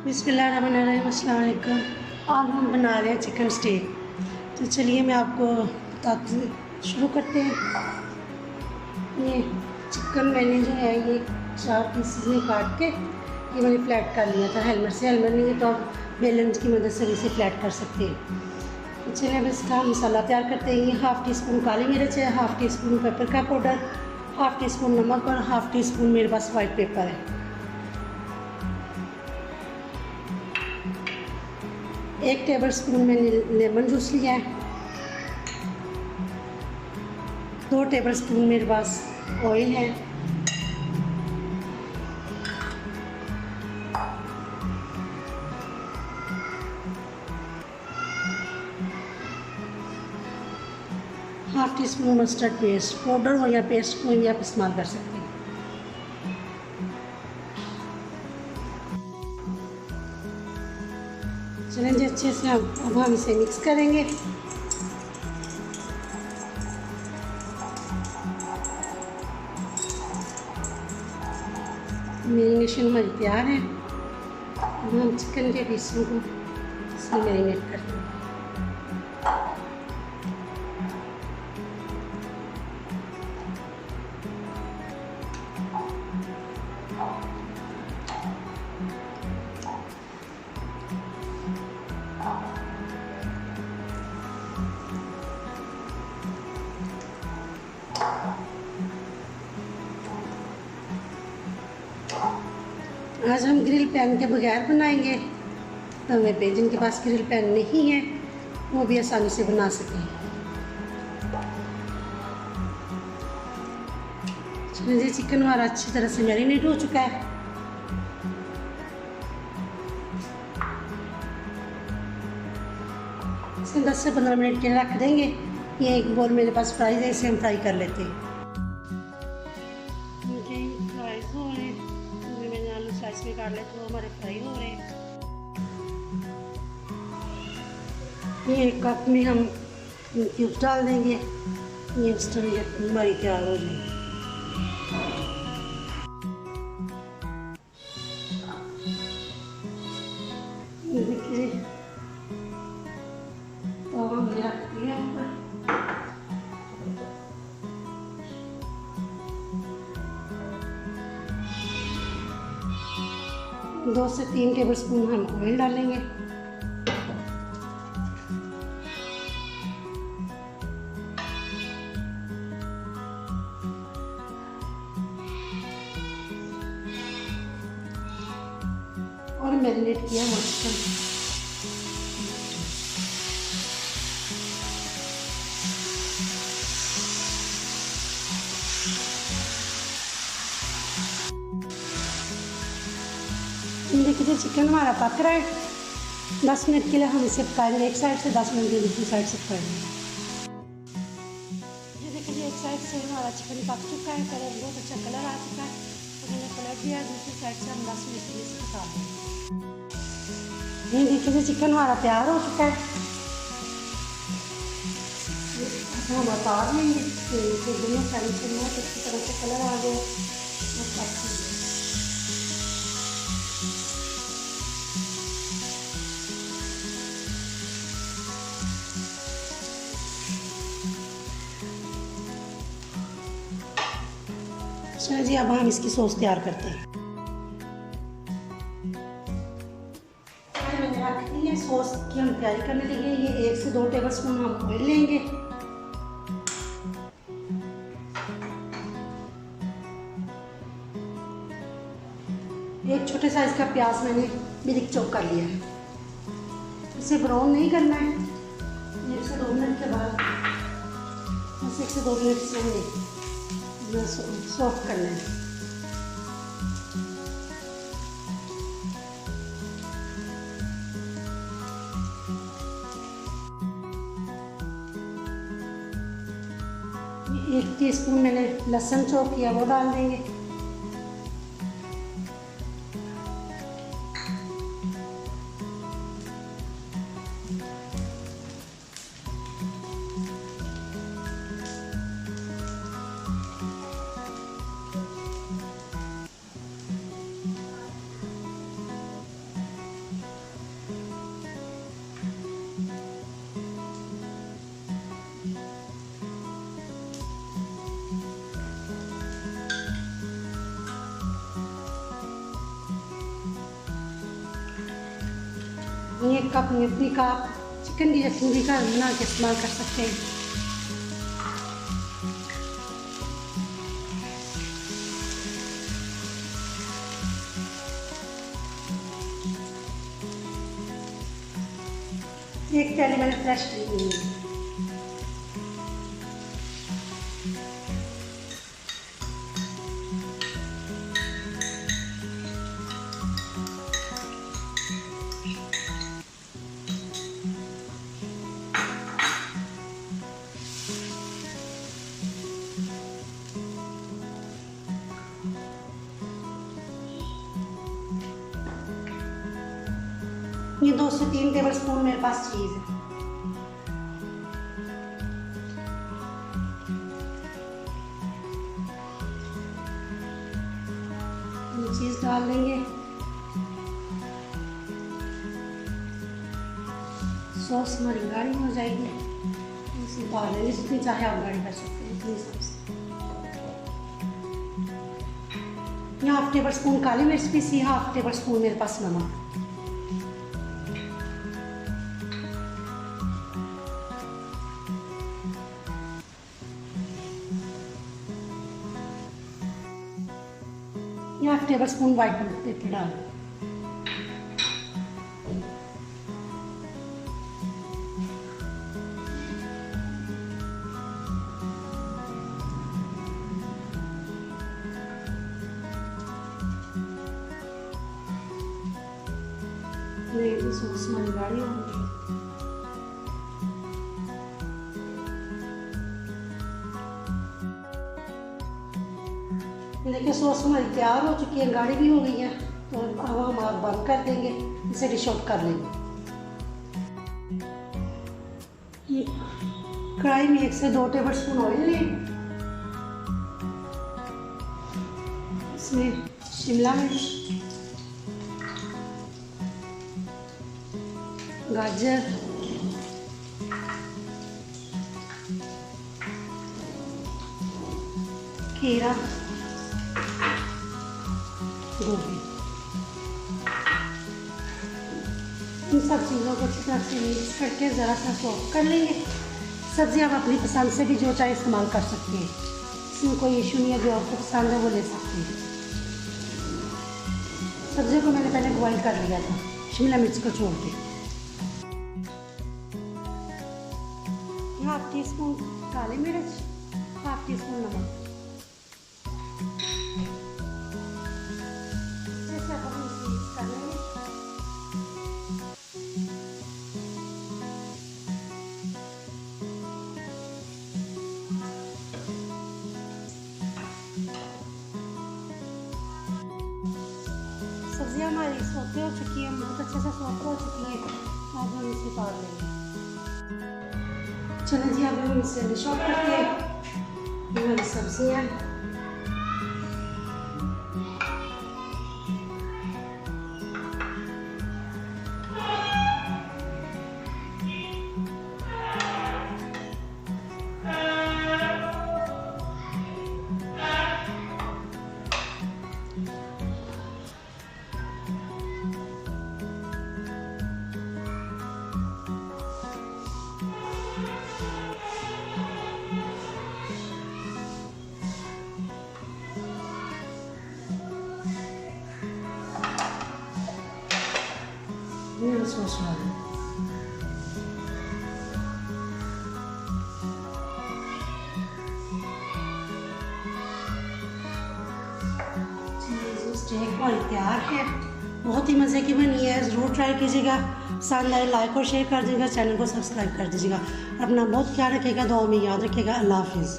बिस्मिल्लाहिर्रहमानिर्रहीम, अस्सलाम वालेकुम। आज हम बना रहे हैं चिकन स्टेक। तो चलिए मैं आपको बताती शुरू करते हैं। ये चिकन मैंने जो है ये 4 पीसेस में काट के ये मैंने फ्लैट कर लिया था हेलमेट से। हेलमेट नहीं है तो आप बेलन की मदद से इसे फ्लैट कर सकते हैं। तो चलिए अब इसका मसाला तैयार करते हैं। ये हाफ़ टी स्पून काली मिर्च है, हाफ़ टी स्पून पेपर का पाउडर, हाफ़ टी स्पून नमक और हाफ़ टी स्पून मेरे पास वाइट पेपर है। 1 टेबल स्पून मैंने लेमन जूस लिया है। 2 टेबल स्पून मेरे पास ऑयल है। Half tea spoon mustard paste powder हो या पेस्ट कोई भी आप इस्तेमाल कर सकते हैं। चलें जी, अच्छे से अब हम इसे मिक्स करेंगे। मैरिनेशन हमारी तैयार है। अब हम चिकन के पीसों को इसमें मैरिनेट करते हैं। आज हम ग्रिल पैन के बगैर बनाएंगे तवे पे। जिनके पास ग्रिल पैन नहीं है वो भी आसानी से बना सकें। चलिए जी, चिकन हमारा अच्छी तरह से मैरिनेट हो चुका है। इसे 10 से 15 मिनट के लिए रख देंगे। ये एक बोल मेरे पास फ्राइज है, इसे हम फ्राई कर लेते हैं। फ्राइज हो रहे हैं, मैंने आलू स्लाइस में काट लेते, वो हमारे फ्राई हो रहे हैं। ये एक कप में हम क्यूब्स डाल देंगे। ये इस तरह हमारी तैयार हो जाएगी। देखिए तो हम रखते हैं ऊपर। 2 से 3 टेबल स्पून हम ऑयल डालेंगे। और मैरिनेट किया हुआ चिकन देखिए चिकन हमारा पक रहा है। 10 मिनट के लिए हम इसे पकाएंगे एक साइड से, 10 मिनट के लिए दूसरी साइड से पकाएंगे। ये देखिए एक साइड से हमारा चिकन पक चुका है, कलर बहुत अच्छा कलर आ चुका है। तो मैंने पलट दिया, दूसरी साइड से हम 10 मिनट के लिए इसे पका देंगे। ये देखिए चिकन हमारा तैयार हो चुका है। हम उतार लेंगे। तो दोनों साइड से बहुत अच्छी तरह से कलर आ गया। चलिए जी, अब हम इसकी सॉस तैयार करते हैं। मैंने रख दी है सॉस की, हम तैयारी करने लगे। ये 1 से 2 टेबल स्पून हम ऑयल लेंगे। एक छोटे साइज का प्याज मैंने बारीक चॉप कर लिया है। इसे ब्राउन नहीं करना है। 1 से 2 मिनट के बाद बस 1 से 2 मिनट से हमने सॉफ्ट करना है। एक टीस्पून मैंने लहसुन चॉप किया वो डाल देंगे। ये कप अपनी का चिकन की यखनी का बना के इस्तेमाल कर सकते हैं। एक थैली मैंने फ्रेश ली हुई है। ये 2 से 3 टेबल स्पून मेरे पास चीज़ है। ये चीज़ डाल देंगे। सॉस हमारी गाढ़ी हो जाएगी, इसे डाल देंगे। जितनी चाहे आप गाढ़ी कर सकते हैं इतनी सॉस। यहाँ 1/2 टेबल स्पून काली मिर्च पीसी, 1/2 टेबल स्पून मेरे पास नमक। यहाँ 1 टेबल स्पून वाइट पेपर डाल। सॉस हमारी गाढ़ी होगी। देखिए सॉस हमारी तैयार हो चुकी है, गाढ़ी भी हो गई है। तो अब हम आग बंद कर देंगे, इसे डिश आउट कर लेंगे। कढ़ाई में 1 से 2 टेबल स्पून ऑयल लें। इसमें शिमला मिर्च, गाजर, खीरा, गोभी, इन सब चीज़ों को अच्छी तरह से मिक्स करके ज़रा सा सॉफ्ट कर लेंगे। सब्ज़ी आप अपनी पसंद से भी जो चाहे इस्तेमाल कर सकते हैं, इसमें कोई इशू नहीं है। जो आपको पसंद है वो ले सकते हैं। सब्ज़ी को मैंने पहले बॉईल कर लिया था शिमला मिर्च को छोड़ के। 1/2 टीस्पून काली मिर्च, 1/2 टीस्पून नमक। सब्जियाँ हमारी सौते हो चुकी है, बहुत अच्छे से सौते हो चुकी है। अब हम इसे उतार लेंगे। चलिए जी, अब हम इसे डिश आउट करते हैं। हमारी सब्जियाँ सॉस डाल दें। स्टेक हमारी तैयार है, बहुत ही मज़े की बनी है। ज़रूर ट्राई कीजिएगा। पसंद आए लाइक और शेयर कर दीजिएगा, चैनल को सब्सक्राइब कर दीजिएगा। अपना बहुत ख्याल रखिएगा, दुआ में याद रखिएगा। अल्लाह हाफिज़।